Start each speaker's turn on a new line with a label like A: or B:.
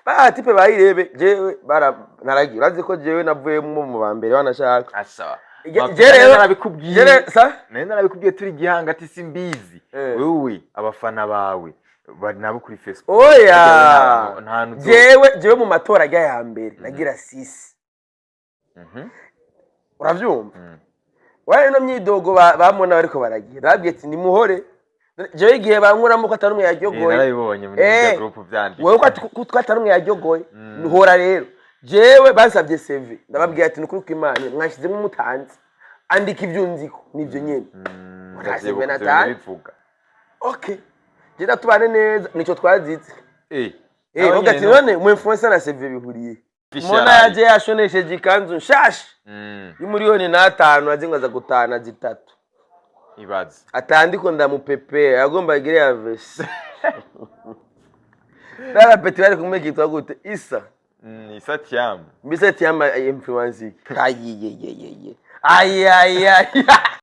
A: ba tipe bayirebe jewe naragiye urazi ko jewe navuye mu bambere wanashaka
B: asa
A: je rero
B: narabikubwiye narabikubwiye turi gihanga ati simbizi wewe abafana bawe bari nabo kuri Facebook
A: oya jewe mu matora ajya ya mbere nagira 6 uravyumva waye no myidogo bamona bariko baragira babwiye ati nimuhore jewe igihe bankuramo ko atarumwe yaryogoye
B: narabibonye muri group vyandika
A: wewe ko atarumwe yaryogoye nuhora rero jewe basabye CV ndababwiye ati nukuri ko Imana mwashizemo umutanzi andika ivyunziko nivyo nyene
B: mukazebe natanze
A: okay jeda tubane neza nico twazize ugati none mu influencer na CV bihuriye mona yaje yashonesheje ikanzu nshasha y'umuriyoni n'atanu azingaza gutana zitatu
B: ibaze
A: atandiko ndamupepe agomba igire ya vese dara petrali kumwe kitwa gute isa
B: isa tiam
A: mbise tiam influencer ayi